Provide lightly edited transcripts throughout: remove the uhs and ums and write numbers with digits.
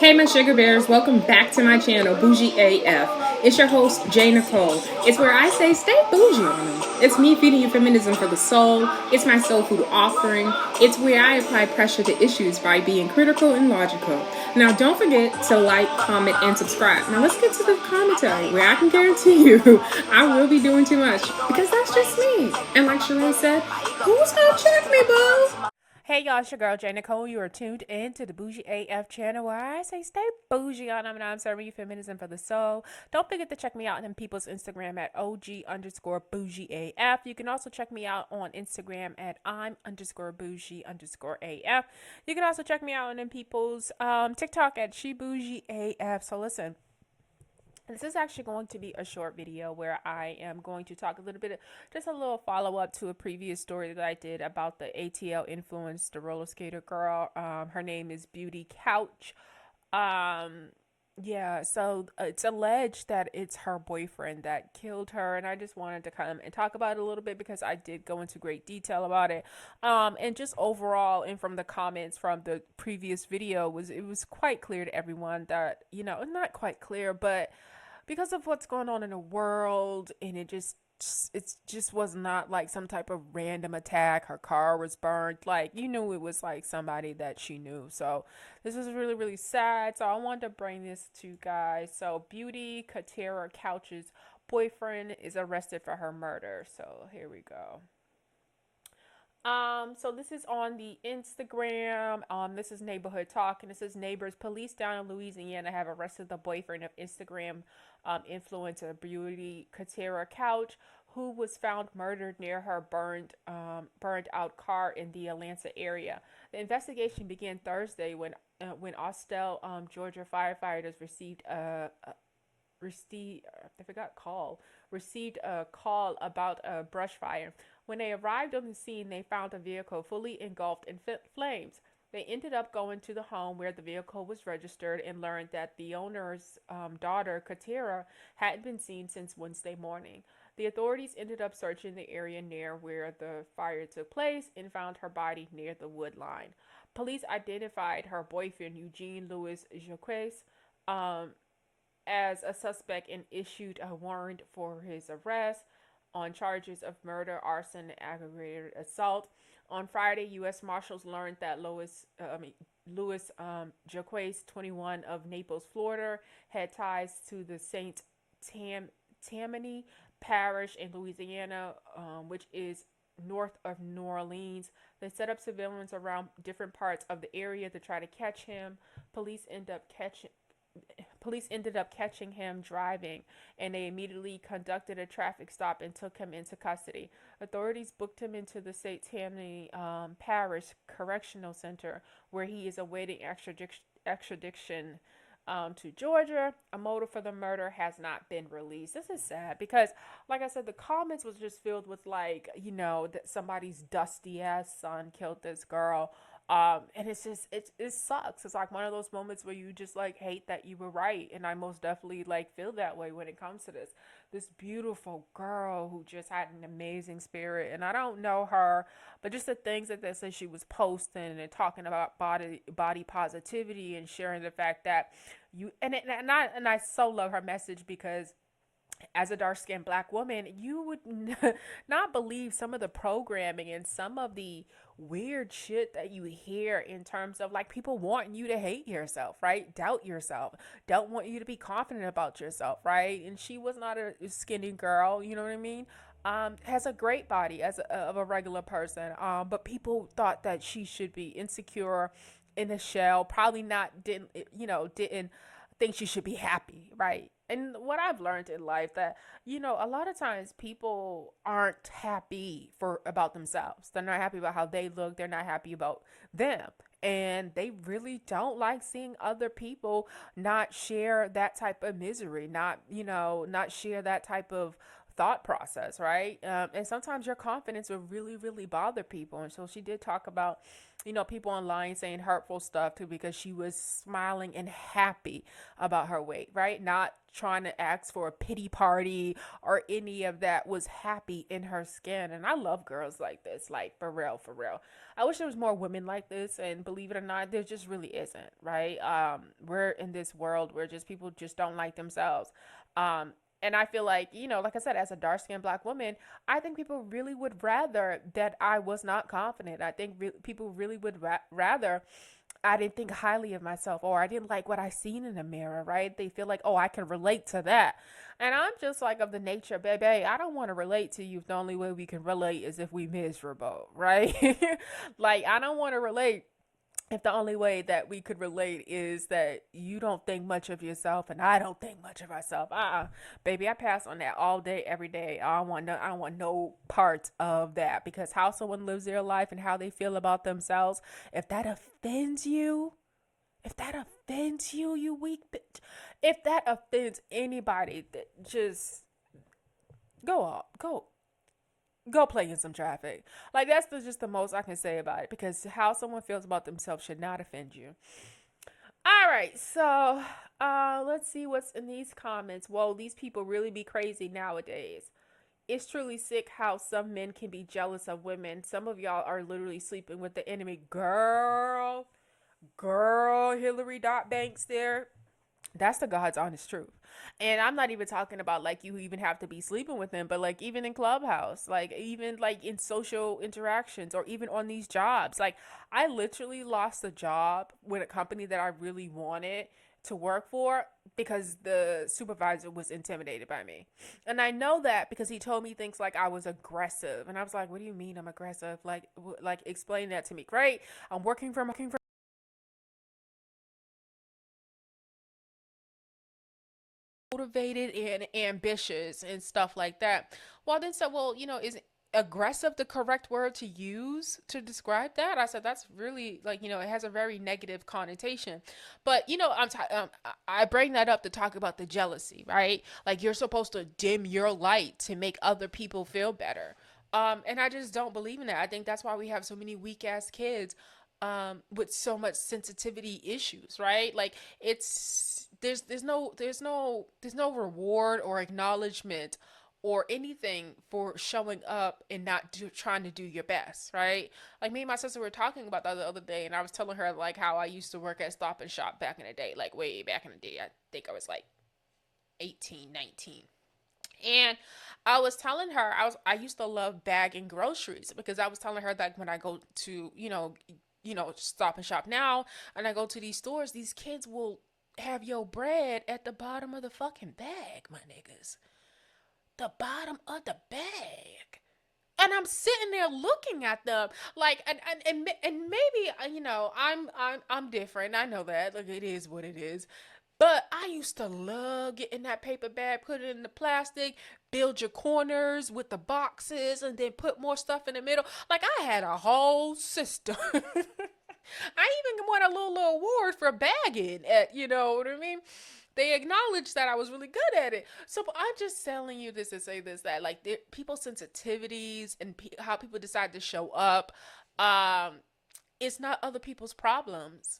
Hey, my sugar bears, welcome back to my channel, Bougie AF. It's your host, J. Nicole. It's where I say stay bougie on them. It's me feeding you feminism for the soul. It's my soul food offering. It's where I apply pressure to issues by being critical and logical. Now, don't forget to like, comment, and subscribe. Now, let's get to the commentary, where I can guarantee you I will be doing too much, because that's just me. And like Sheree said, who's gonna check me, boo? Hey y'all, it's your girl J. Nicole. You are tuned in to the Bougie AF channel where I say stay bougie on them and I'm serving you feminism for the soul. Don't forget to check me out on people's Instagram at OG_bougie AF. You can also check me out on Instagram at I'm_bougie_AF. You can also check me out on people's TikTok at She Bougie AF. So listen. This is actually going to be a short video where I am going to talk a little bit, just a little follow up to a previous story that I did about the ATL influence, the roller skater girl. Her name is Beauty Couch. Yeah, so it's alleged that it's her boyfriend that killed her, and I just wanted to come and talk about it a little bit because I did go into great detail about it. And just overall, and from the comments from the previous video, it was quite clear to everyone that, not quite clear, but because of what's going on in the world, and it just was not like some type of random attack. Her car was burned, like, it was like somebody that she knew. So this is really, really sad. So I wanted to bring this to you guys. So Beauty Katera Couch's boyfriend is arrested for her murder. So here we go. So this is on the Instagram. This is Neighborhood Talk, and it says neighbors, police down in Louisiana have arrested the boyfriend of Instagram influencer Beauty Katera Couch, who was found murdered near her burned out car in the Atlanta area. The investigation began Thursday when Austell, Georgia firefighters received a call about a brush fire. When they arrived on the scene, they found a vehicle fully engulfed in flames. They ended up going to the home where the vehicle was registered and learned that the owner's daughter, Katera, hadn't been seen since Wednesday morning. The authorities ended up searching the area near where the fire took place and found her body near the wood line. Police identified her boyfriend, Eugene Louis Jacques, as a suspect and issued a warrant for his arrest on charges of murder, arson, and aggravated assault. On Friday, U.S. Marshals learned that Louis Jacques, 21, of Naples, Florida, had ties to the Saint Tammany Parish in Louisiana, which is north of New Orleans. They set up surveillance around different parts of the area to try to catch him. Police ended up catching him driving, and they immediately conducted a traffic stop and took him into custody. Authorities booked him into the St. Tammany Parish Correctional Center, where he is awaiting extradition to Georgia. A motive for the murder has not been released. This is sad because, like I said, the comments was just filled with that somebody's dusty ass son killed this girl. And it's just it sucks. It's like one of those moments where you just like hate that you were right, and I most definitely feel that way when it comes to this beautiful girl who just had an amazing spirit. And I don't know her, but just the things that they said she was posting and talking about body positivity and sharing the fact that I so love her message because as a dark-skinned black woman, you would not believe some of the programming and some of the weird shit that you hear in terms of people wanting you to hate yourself, right? Doubt yourself, don't want you to be confident about yourself, right? And she was not a skinny girl, you know what I mean? Has a great body of a regular person, but people thought that she should be insecure, in a shell, probably didn't think she should be happy, right? And what I've learned in life that a lot of times people aren't happy about themselves. They're not happy about how they look. They're not happy about them, and they really don't like seeing other people not share that type of misery, not share that type of thought process, right? And sometimes your confidence will really, really bother people. And so she did talk about, people online saying hurtful stuff too because she was smiling and happy about her weight, right? Not trying to ask for a pity party or any of that, was happy in her skin. And I love girls like this, like for real, for real. I wish there was more women like this, and believe it or not, there just really isn't, right? We're in this world where just people just don't like themselves. Um, and I feel like, like I said, as a dark skinned black woman, I think people really would rather that I was not confident. I think people really would rather I didn't think highly of myself, or I didn't like what I seen in the mirror, right? They feel like, oh, I can relate to that. And I'm just like of the nature, baby, I don't want to relate to you if the only way we can relate is if we miserable, right? Like, I don't want to relate if the only way that we could relate is that you don't think much of yourself and I don't think much of myself. Baby, I pass on that all day, every day. I don't want no part of that, because how someone lives their life and how they feel about themselves, if that offends you, you weak bitch. If that offends anybody, that just go off, go play in some traffic. Like, that's just the most I can say about it, because how someone feels about themselves should not offend you. All right, so let's see what's in these comments. Whoa, these people really be crazy nowadays. It's truly sick how some men can be jealous of women. Some of y'all are literally sleeping with the enemy. Girl, Hillary Dot Banks there. That's the God's honest truth. And I'm not even talking about like you even have to be sleeping with them, but like even in Clubhouse, like even like in social interactions, or even on these jobs. Like, I literally lost a job with a company that I really wanted to work for because the supervisor was intimidated by me. And I know that because he told me things like I was aggressive. And I was like, what do you mean I'm aggressive? Like explain that to me. Great. I'm working from motivated and ambitious and stuff like that. Well, then said, well, is aggressive the correct word to use to describe that? I said, that's really like, it has a very negative connotation. But, I bring that up to talk about the jealousy, right? Like, you're supposed to dim your light to make other people feel better. And I just don't believe in that. I think that's why we have so many weak ass kids with so much sensitivity issues, right? Like, it's there's no reward or acknowledgement or anything for showing up and not trying to do your best, right? Like, me and my sister were talking about that the other day, and I was telling her like how I used to work at Stop and Shop back in the day, like way back in the day. I think I was like 18, 19. And I was telling her I used to love bagging groceries, because I was telling her that when I go to, Stop and Shop now, and I go to these stores, these kids will have your bread at the bottom of the fucking bag, my niggas. The bottom of the bag. And I'm sitting there looking at them like, and maybe, I'm different. I know that, like, it is what it is. But I used to love getting that paper bag, put it in the plastic, build your corners with the boxes, and then put more stuff in the middle. Like, I had a whole system. I even won a little award for bagging at, you know what I mean? They acknowledged that I was really good at it. So I'm just telling you this to say this, that like people's sensitivities and how people decide to show up, um, it's not other people's problems.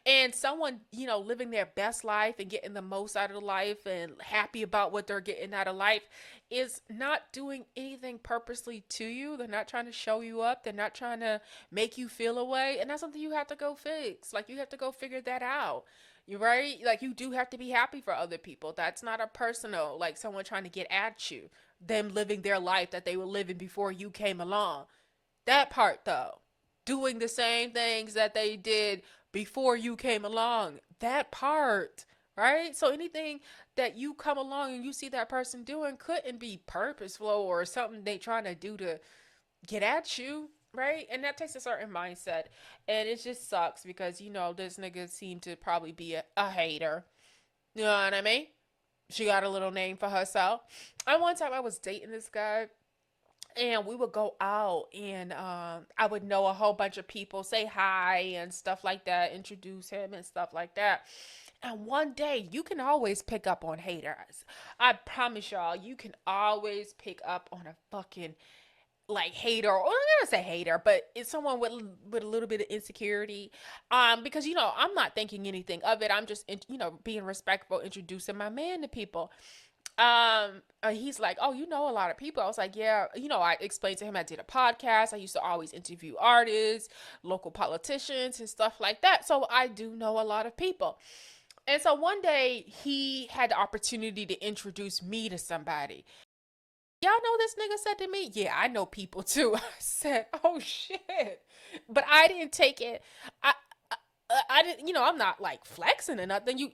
And someone, living their best life and getting the most out of life and happy about what they're getting out of life is not doing anything purposely to you. They're not trying to show you up. They're not trying to make you feel away. And that's something you have to go fix. Like, you have to go figure that out. You're right. Like, you do have to be happy for other people. That's not a personal, like someone trying to get at you, them living their life that they were living before you came along. That part, though, doing the same things that they did before you came along, that part, right? So anything that you come along and you see that person doing couldn't be purposeful or something they trying to do to get at you, right? And that takes a certain mindset. And it just sucks because, this nigga seemed to probably be a hater. You know what I mean? She got a little name for herself. And one time I was dating this guy, and we would go out, and I would know a whole bunch of people, say hi and stuff like that, introduce him and stuff like that. And one day you can always pick up on haters. I promise y'all, you can always pick up on a fucking like hater, or I'm not gonna say hater, but it's someone with a little bit of insecurity. Because I'm not thinking anything of it. I'm just being respectful, introducing my man to people. He's like, oh, you know a lot of people. I was like, yeah. I explained to him I did a podcast. I used to always interview artists, local politicians, and stuff like that. So I do know a lot of people. And so one day he had the opportunity to introduce me to somebody. Y'all know this nigga said to me, yeah, I know people too. I said, oh shit. But I didn't take it. I, I didn't, I'm not like flexing or nothing.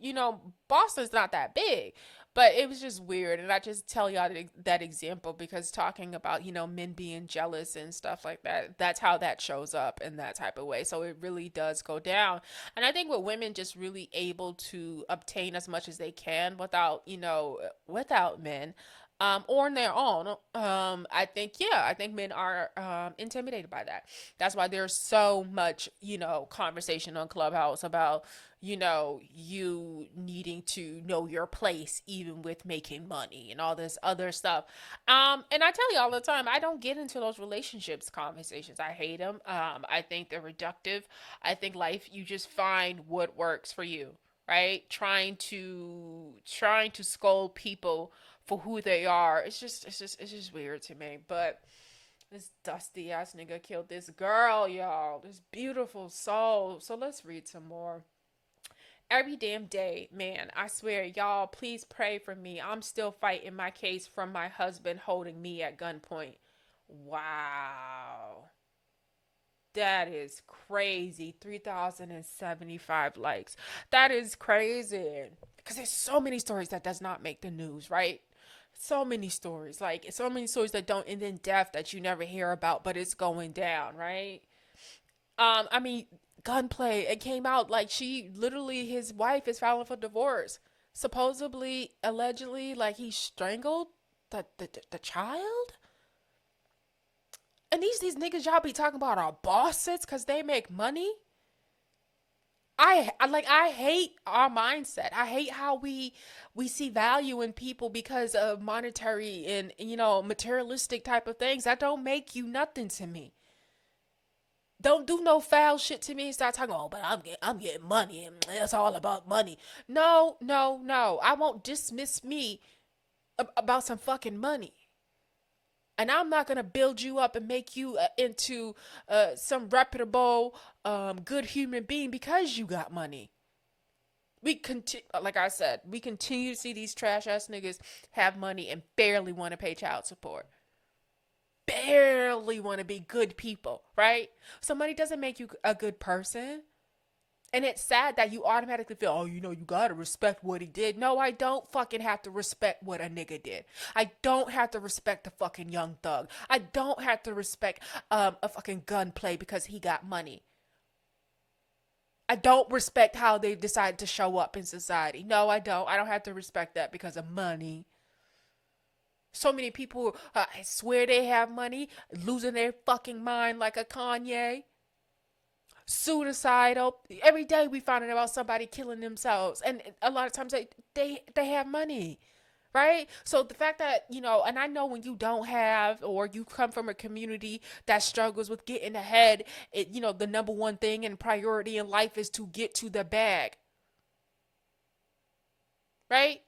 Boston's not that big. But it was just weird. And I just tell y'all that example because talking about, men being jealous and stuff like that, that's how that shows up in that type of way. So it really does go down. And I think with women just really able to obtain as much as they can without men, or on their own. I think men are intimidated by that. That's why there's so much, conversation on Clubhouse about, you needing to know your place even with making money and all this other stuff. And I tell you all the time, I don't get into those relationships conversations. I hate them. I think they're reductive. I think life, you just find what works for you, right? Trying to scold people for who they are. It's just weird to me. But this dusty ass nigga killed this girl, y'all. This beautiful soul. So let's read some more. Every damn day, man, I swear, y'all, please pray for me. I'm still fighting my case from my husband holding me at gunpoint. Wow. That is crazy. 3,075 likes. That is crazy. Because there's so many stories that does not make the news, right? So many stories. Like, so many stories that don't end in death that you never hear about, but it's going down, right? I mean, gunplay. It came out like his wife is filing for divorce. Supposedly, allegedly, like he strangled the child. And these niggas y'all be talking about are bosses because they make money. I hate our mindset. I hate how we see value in people because of monetary and materialistic type of things that don't make you nothing to me. Don't do no foul shit to me and start talking, oh, but I'm getting money and it's all about money. No, no, no. I won't dismiss me about some fucking money. And I'm not gonna build you up and make you into some reputable, good human being because you got money. Like I said, we continue to see these trash ass niggas have money and barely want to pay child support. Barely want to be good people, right? So money doesn't make you a good person. And it's sad that you automatically feel, oh, you gotta respect what he did. No, I don't fucking have to respect what a nigga did. I don't have to respect the fucking young thug. I don't have to respect a fucking gunplay because he got money. I don't respect how they decided to show up in society. No, I don't. I don't have to respect that because of money. So many people, I swear they have money, losing their fucking mind like a Kanye. Suicidal. Every day we find out about somebody killing themselves, and a lot of times they have money, right? So the fact that and I know when you don't have, or you come from a community that struggles with getting ahead, the number one thing and priority in life is to get to the bag, right?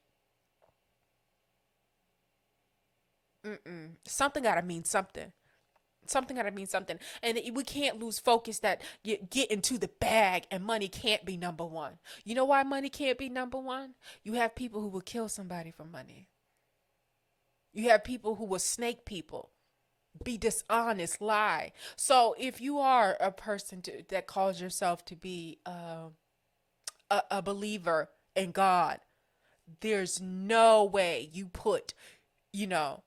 Something gotta mean something. Something gotta mean something, and we can't lose focus that you get into the bag and money can't be number one. You know why money can't be number one? You have people who will kill somebody for money. You have people who will snake people, be dishonest, lie. So if you are a person that calls yourself to be a believer in God, there's no way you know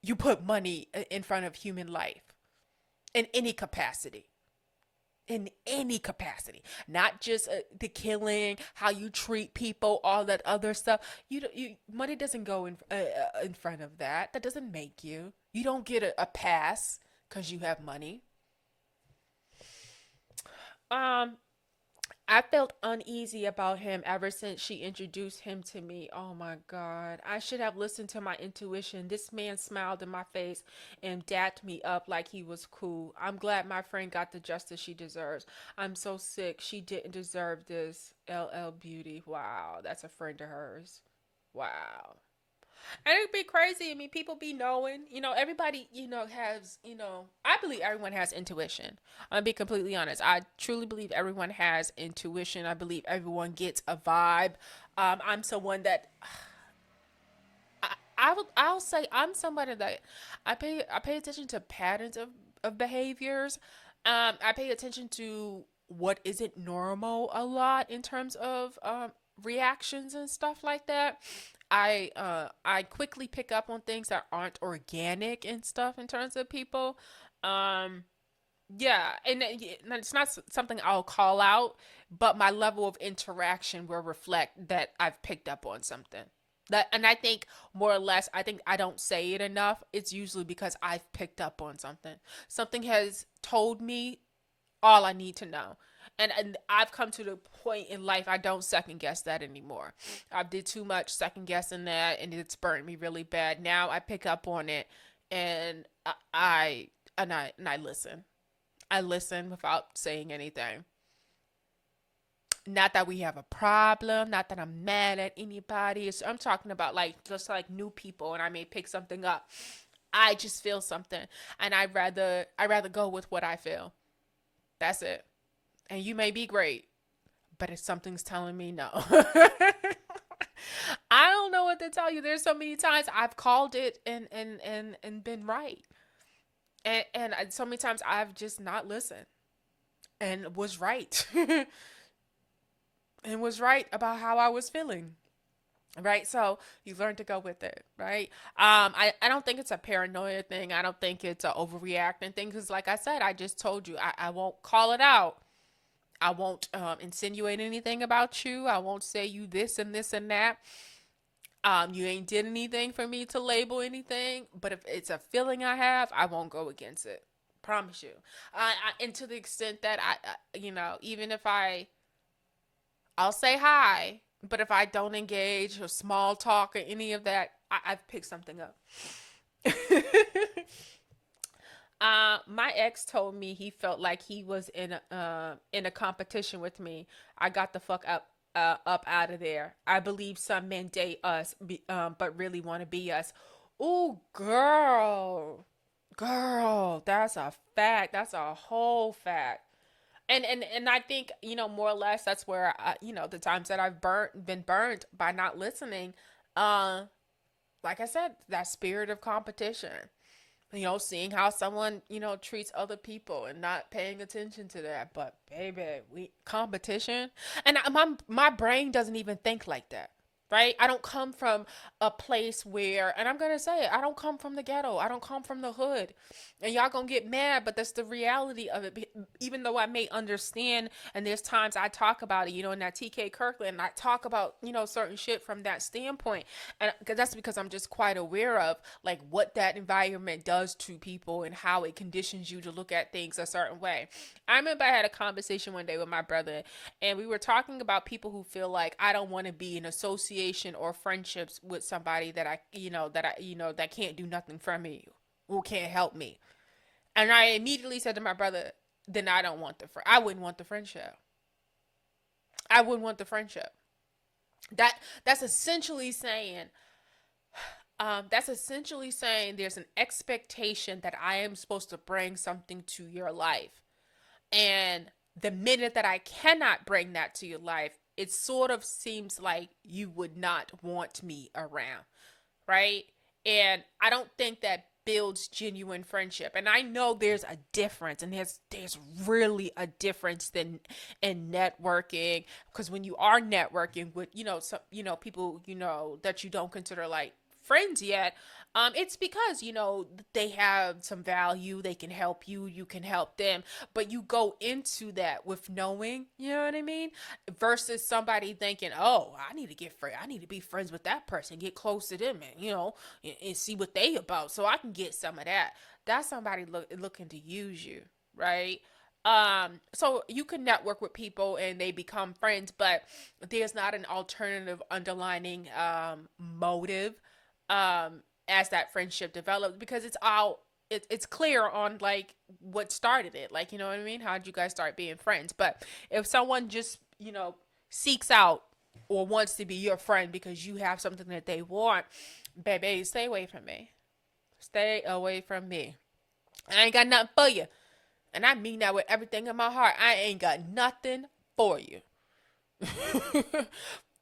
you put money in front of human life in any capacity. In any capacity, not just the killing, how you treat people, all that other stuff. Money doesn't go in front of that. That doesn't make you. You don't get a pass because you have money. Um, I felt uneasy about him ever since she introduced him to me. Oh my God. I should have listened to my intuition. This man smiled in my face and dapped me up like he was cool. I'm glad my friend got the justice she deserves. I'm so sick. She didn't deserve this. LL Beauty. Wow. That's a friend of hers. Wow. And it'd be crazy. I mean, people be knowing, everybody, has, I believe everyone has intuition. I'm gonna be completely honest. I truly believe everyone has intuition. I believe everyone gets a vibe. I'm someone that I'll say I'm somebody that I pay attention to patterns of behaviors. I pay attention to what isn't normal a lot in terms of reactions and stuff like that. I quickly pick up on things that aren't organic and stuff in terms of people. Um, yeah, and it's not something I'll call out, but my level of interaction will reflect that I've picked up on something. That, and I think more or less, I think I don't say it enough. It's usually because I've picked up on something. Something has told me all I need to know. And I've come to the point in life I don't second guess that anymore. I did too much second guessing that, and it's burnt me really bad. Now I pick up on it, and I listen. I listen without saying anything. Not that we have a problem, not that I'm mad at anybody. I'm talking about like just like new people, and I may pick something up. I just feel something, and I rather go with what I feel. That's it. And you may be great, but if something's telling me no. I don't know what to tell you. There's so many times I've called it and been right. And so many times I've just not listened and was right. And was right about how I was feeling. Right, so you learn to go with it, right? I don't think it's a paranoia thing. I don't think it's a overreacting thing, because like I said, I just told you I won't call it out. I won't insinuate anything about you. I won't say you this and this and that. You ain't did anything for me to label anything, but if it's a feeling I have, I won't go against it. Promise you. And to the extent that even if I'll say hi, but if I don't engage or small talk or any of that, I've picked something up. My ex told me he felt like he was in a competition with me. I got the fuck up out of there. I believe some men date us, but really want to be us. Ooh, girl, that's a fact. That's a whole fact. And I think more or less that's where the times that I've been burnt by not listening. Uh, like I said, that spirit of competition, seeing how someone, treats other people and not paying attention to that. But baby, we competition, and my brain doesn't even think like that. Right? I don't come from a place where, and I'm gonna say it, I don't come from the ghetto. I don't come from the hood. And y'all gonna get mad, but that's the reality of it. Even though I may understand, and there's times I talk about it, in that TK Kirkland, I talk about, certain shit from that standpoint. And that's because I'm just quite aware of like what that environment does to people and how it conditions you to look at things a certain way. I remember I had a conversation one day with my brother, and we were talking about people who feel like I don't want to be in association or friendships with somebody that can't do nothing for me, who can't help me. And I immediately said to my brother, then I don't want I wouldn't want the friendship. I wouldn't want the friendship. That's essentially saying there's an expectation that I am supposed to bring something to your life. And the minute that I cannot bring that to your life, it sort of seems like you would not want me around, right? And I don't think that builds genuine friendship. And I know there's a difference, and there's really a difference than in networking, because when you are networking with some people that you don't consider like friends yet, it's because they have some value, they can help you, you can help them, but you go into that with knowing, you know what I mean, versus somebody thinking, oh, I need to get friend, I need to be friends with that person, get close to them, and and see what they about so I can get some of that. That's somebody looking to use you, right? So you can network with people and they become friends, but there's not an alternative underlining motive as that friendship develops, because it's clear on like what started it. Like, you know what I mean? How did you guys start being friends? But if someone just, seeks out or wants to be your friend because you have something that they want, baby, stay away from me. Stay away from me. I ain't got nothing for you. And I mean that with everything in my heart. I ain't got nothing for you.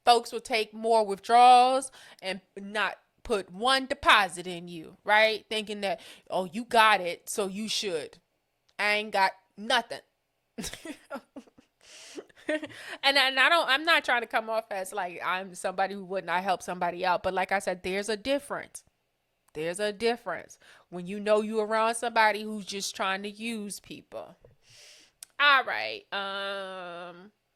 Folks will take more withdrawals and not put one deposit in you, right? Thinking that, oh, you got it, so you should. I ain't got nothing. I'm not trying to come off as like I'm somebody who would not help somebody out, but like I said, there's a difference. There's a difference when you know you around somebody who's just trying to use people. All right.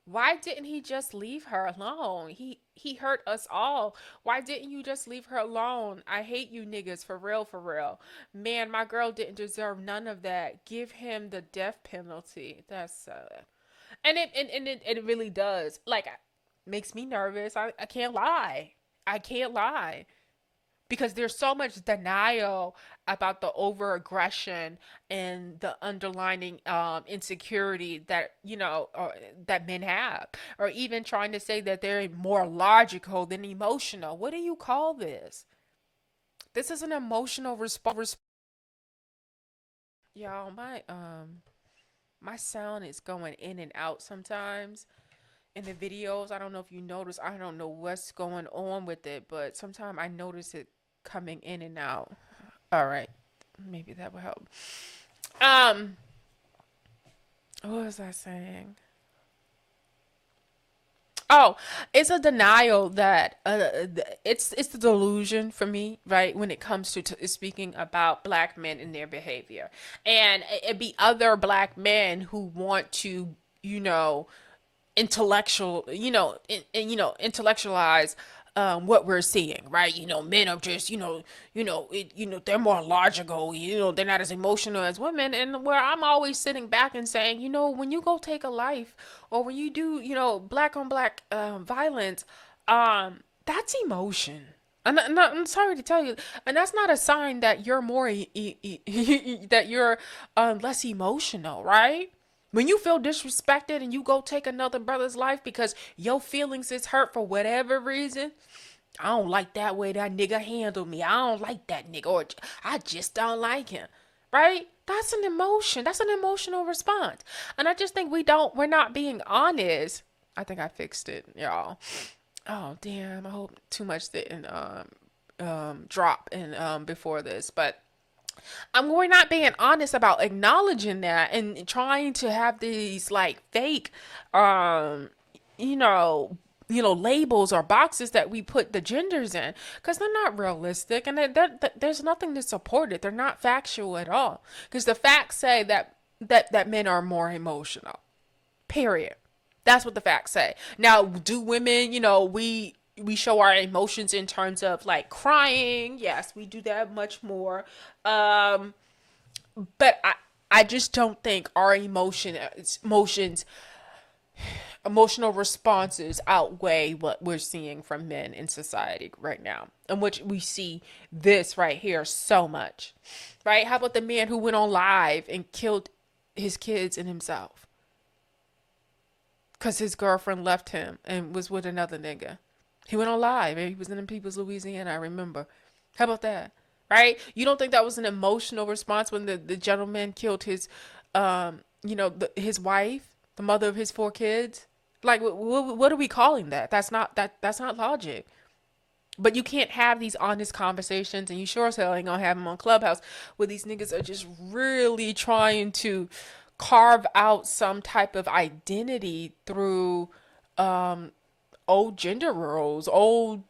Why didn't he just leave her alone? He hurt us all. Why didn't you just leave her alone? I hate you niggas, for real, for real. Man, my girl didn't deserve none of that. Give him the death penalty. That's and it really does. Like, makes me nervous. I can't lie. I can't lie, because there's so much denial about the over aggression and the underlining insecurity that that men have, or even trying to say that they're more logical than emotional. What do you call this? This is an emotional response. Y'all, my sound is going in and out sometimes in the videos. I don't know if you notice. I don't know what's going on with it, but sometimes I notice it coming in and out. All right, maybe that will help. Um, what was I saying? Oh, it's a denial that it's the delusion for me, right? When it comes to speaking about black men and their behavior, and it be other black men who want to, you know, intellectual, intellectualize what we're seeing, right? Men are just, they're more logical. They're not as emotional as women. And where I'm always sitting back and saying, when you go take a life, or when you do, black on black violence, that's emotion. I'm sorry to tell you, and that's not a sign that you're more that you're less emotional, right? When you feel disrespected and you go take another brother's life because your feelings is hurt for whatever reason, I don't like that way that nigga handled me. I don't like that nigga, or I just don't like him. Right? That's an emotion. That's an emotional response. And I just think we're not being honest. I think I fixed it, y'all. Oh damn, I hope too much didn't drop in before this. But we're not being honest about acknowledging that and trying to have these like fake um you know labels or boxes that we put the genders in, because they're not realistic, and there's nothing to support it. They're not factual at all, because the facts say that men are more emotional, period. That's what the facts say. Now, do women, we show our emotions in terms of like crying? Yes, we do that much more. Um, but I just don't think our emotional responses outweigh what we're seeing from men in society right now, in which we see this right here so much. Right? How about the man who went on live and killed his kids and himself because his girlfriend left him and was with another nigga? He went on live and he was in Peoples, Louisiana, I remember. How about that? Right? You don't think that was an emotional response when the gentleman killed his his wife, the mother of his 4 kids? Like, what are we calling that? That's not logic. But you can't have these honest conversations, and you sure as hell ain't gonna have them on Clubhouse, where these niggas are just really trying to carve out some type of identity through old gender roles, old,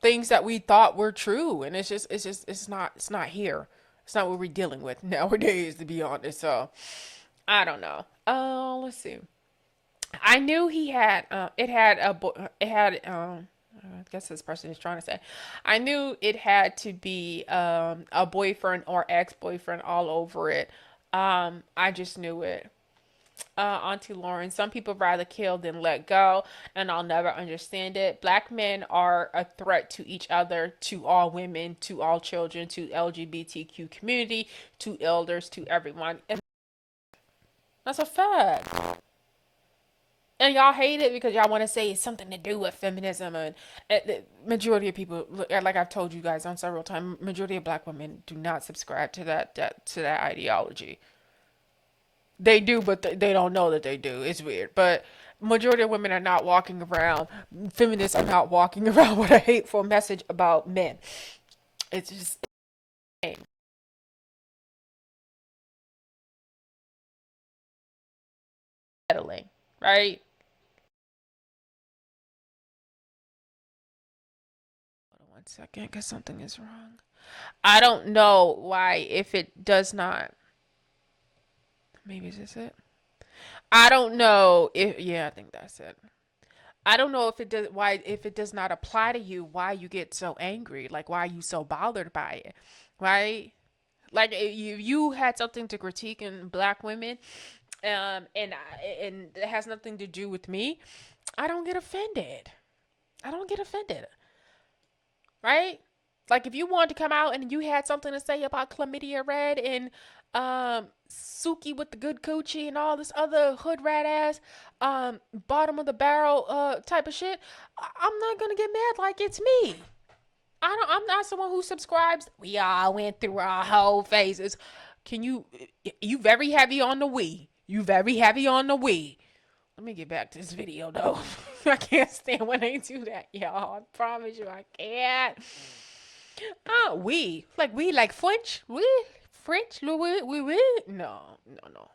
things that we thought were true. And it's not here. It's not what we're dealing with nowadays, to be honest. So I don't know. Let's see. I knew he had I guess this person is trying to say, I knew it had to be a boyfriend or ex-boyfriend all over it. I just knew it. Auntie Lauren, some people rather kill than let go, and I'll never understand it. Black men are a threat to each other, to all women, to all children, to LGBTQ community, to elders, to everyone. And that's a fact. And y'all hate it because y'all want to say it's something to do with feminism, and the majority of people, like I've told you guys on several times, majority of black women do not subscribe to that ideology. They do, but they don't know that they do. It's weird. But majority of women are not walking around, feminists are not walking around with a hateful message about men. It's just settling, right? Hold on 1 second, because something is wrong. I don't know why, if it does not. Maybe is this it? I don't know if, yeah, I think that's it. I don't know if it does, why, if it does not apply to you, why you get so angry, like why are you so bothered by it, right? Like if you had something to critique in black women, and it has nothing to do with me, I don't get offended. I don't get offended, right? Like if you wanted to come out and you had something to say about chlamydia red and Suki with the good coochie and all this other hood rat ass bottom of the barrel type of shit, I'm not gonna get mad like it's me. I'm not someone who subscribes. We all went through our whole phases. Can you very heavy on the we. You very heavy on the we. Let me get back to this video though. I can't stand when they do that, y'all. I promise you I can't. We like French? French? We? No, no, no.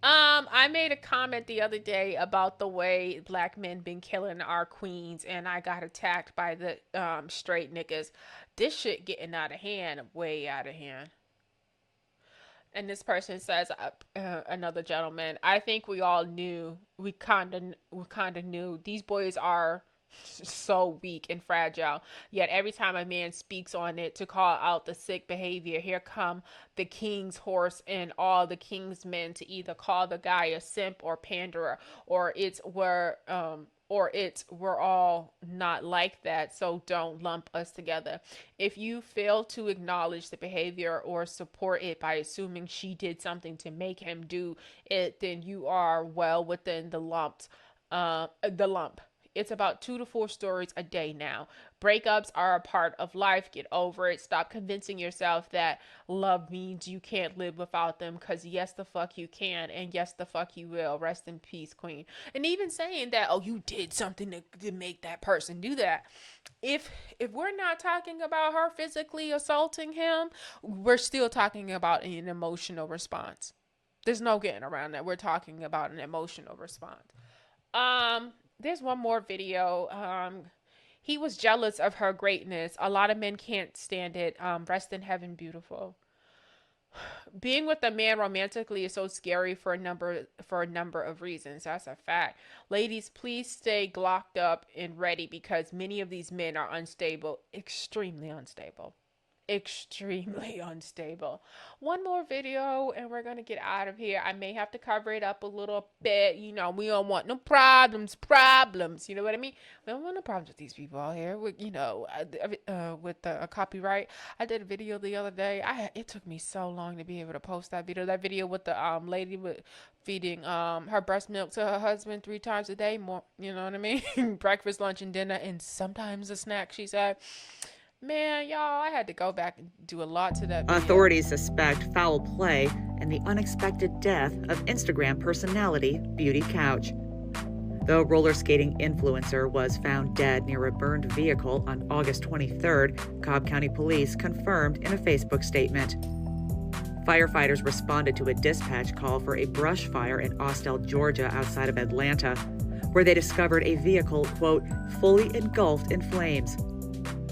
I made a comment the other day about the way black men been killing our queens, and I got attacked by the straight niggas. This shit getting out of hand, way out of hand. And this person says, another gentleman, I think we all knew, we kind of knew these boys are so weak and fragile. Yet every time a man speaks on it to call out the sick behavior, here come the king's horse and all the king's men to either call the guy a simp or panderer, or it's we're all not like that, so don't lump us together. If you fail to acknowledge the behavior or support it by assuming she did something to make him do it, then you are well within the lump. It's about 2 to 4 stories a day now. Breakups are a part of life. Get over it. Stop convincing yourself that love means you can't live without them, because yes, the fuck you can, and yes, the fuck you will. Rest in peace, queen. And even saying that, oh, you did something to make that person do that. If we're not talking about her physically assaulting him, we're still talking about an emotional response. There's no getting around that. We're talking about an emotional response. There's one more video. He was jealous of her greatness. A lot of men can't stand it. Rest in heaven, beautiful. Being with a man romantically is so scary for a number of reasons. That's a fact. Ladies, please stay glocked up and ready, because many of these men are unstable, extremely unstable. Extremely unstable. One more video and we're gonna get out of here. I may have to cover it up a little bit. We don't want no problems. You know what I mean? We don't want no problems with these people out here. With with the copyright. I did a video the other day. It took me so long to be able to post that video. That video with the lady with feeding her breast milk to her husband 3 times a day. More, you know what I mean? Breakfast, lunch, and dinner, and sometimes a snack. She said. Man, y'all, I had to go back and do a lot to that video. Authorities suspect foul play and the unexpected death of Instagram personality Beauty Couch. The roller skating influencer was found dead near a burned vehicle on August 23rd, Cobb County Police confirmed in a Facebook statement. Firefighters responded to a dispatch call for a brush fire in Austell, Georgia, outside of Atlanta, where they discovered a vehicle, quote, fully engulfed in flames.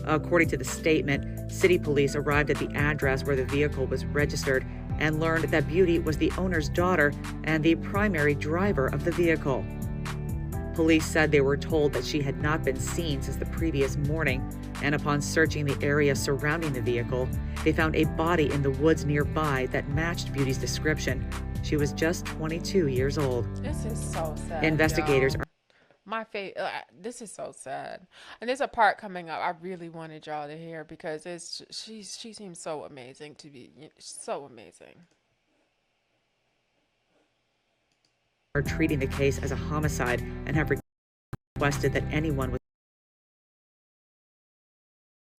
According to the statement, city police arrived at the address where the vehicle was registered and learned that Beauty was the owner's daughter and the primary driver of the vehicle. Police said they were told that she had not been seen since the previous morning, and upon searching the area surrounding the vehicle, they found a body in the woods nearby that matched Beauty's description. She was just 22 years old. This is so sad. Investigators this is so sad. And there's a part coming up I really wanted y'all to hear because she seems so amazing to be so amazing. are treating the case as a homicide and have requested that anyone with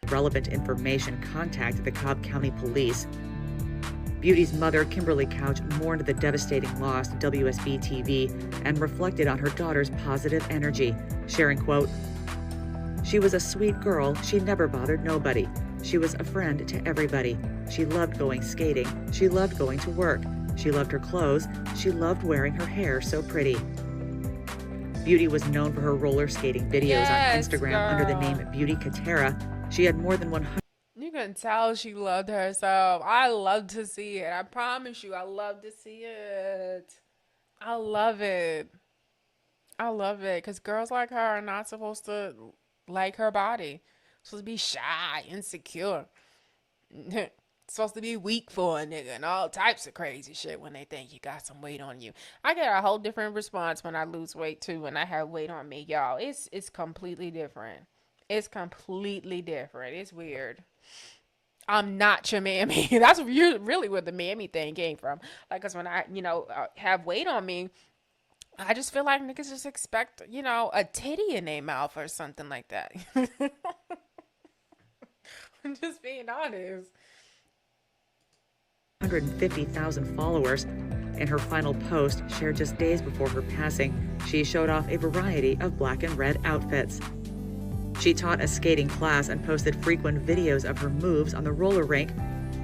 relevant information contact the Cobb County Police. Beauty's mother, Kimberly Couch, mourned the devastating loss to WSB-TV and reflected on her daughter's positive energy, sharing, quote, "She was a sweet girl. She never bothered nobody. She was a friend to everybody. She loved going skating. She loved going to work. She loved her clothes. She loved wearing her hair so pretty." Beauty was known for her roller skating videos on Instagram under the name Beauty Katera. She had more than 100. You can tell she loved herself. I love to see it. I promise you, I love to see it. I love it. I love it. Because girls like her are not supposed to like her body. Supposed to be shy, insecure. Supposed to be weak for a nigga and all types of crazy shit when they think you got some weight on you. I get a whole different response when I lose weight too, when I have weight on me, y'all. It's completely different. It's completely different. It's weird. I'm not your mammy. That's really where the mammy thing came from. Like, cause when I, have weight on me, I just feel like niggas just expect, a titty in their mouth or something like that. I'm just being honest. 150,000 followers. In her final post, shared just days before her passing, she showed off a variety of black and red outfits. She taught a skating class and posted frequent videos of her moves on the roller rink.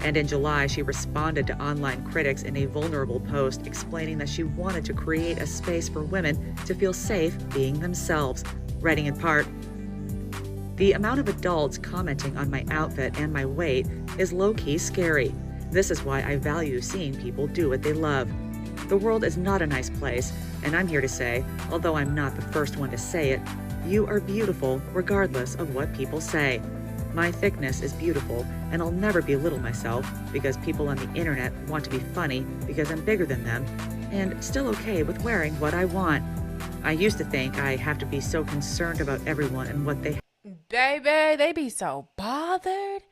And in July, she responded to online critics in a vulnerable post explaining that she wanted to create a space for women to feel safe being themselves, writing in part, "The amount of adults commenting on my outfit and my weight is low-key scary. This is why I value seeing people do what they love. The world is not a nice place, and I'm here to say, although I'm not the first one to say it, you are beautiful regardless of what people say. My thickness is beautiful, and I'll never belittle myself because people on the internet want to be funny because I'm bigger than them, and still okay with wearing what I want. I used to think I have to be so concerned about everyone and what they..." Baby, they be so bothered.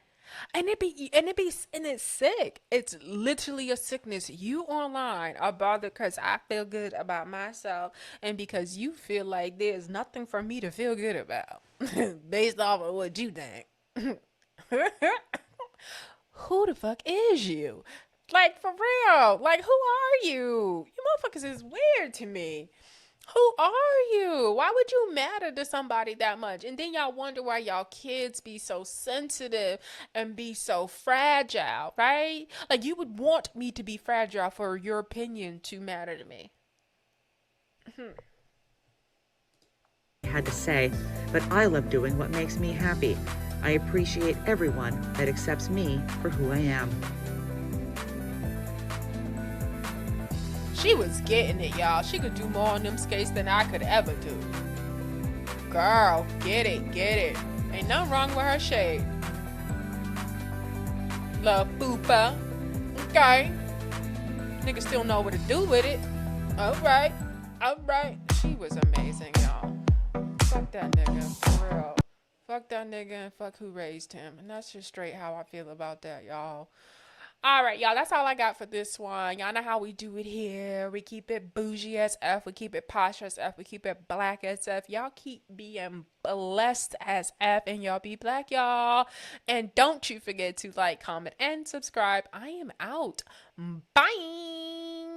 And it's sick. It's literally a sickness. You online are bothered because I feel good about myself and because you feel like there's nothing for me to feel good about based off of what you think. Who the fuck is you? Like, for real. Like, who are you? You motherfuckers is weird to me. Who are you? Why would you matter to somebody that much? And then y'all wonder why y'all kids be so sensitive and be so fragile, right? Like, you would want me to be fragile for your opinion to matter to me. Had to say, but I love doing what makes me happy. I appreciate everyone that accepts me for who I am. She was getting it, y'all. She could do more on them skates than I could ever do. Girl, get it, get it. Ain't nothing wrong with her shade. Love Fupa. Okay. Nigga still know what to do with it. Alright. Alright. She was amazing, y'all. Fuck that nigga. For real. Fuck that nigga and fuck who raised him. And that's just straight how I feel about that, y'all. All right, y'all, that's all I got for this one. Y'all know how we do it here. We keep it bougie as F. We keep it posh as F. We keep it black as F. Y'all keep being blessed as F. And y'all be black, y'all. And don't you forget to like, comment, and subscribe. I am out. Bye.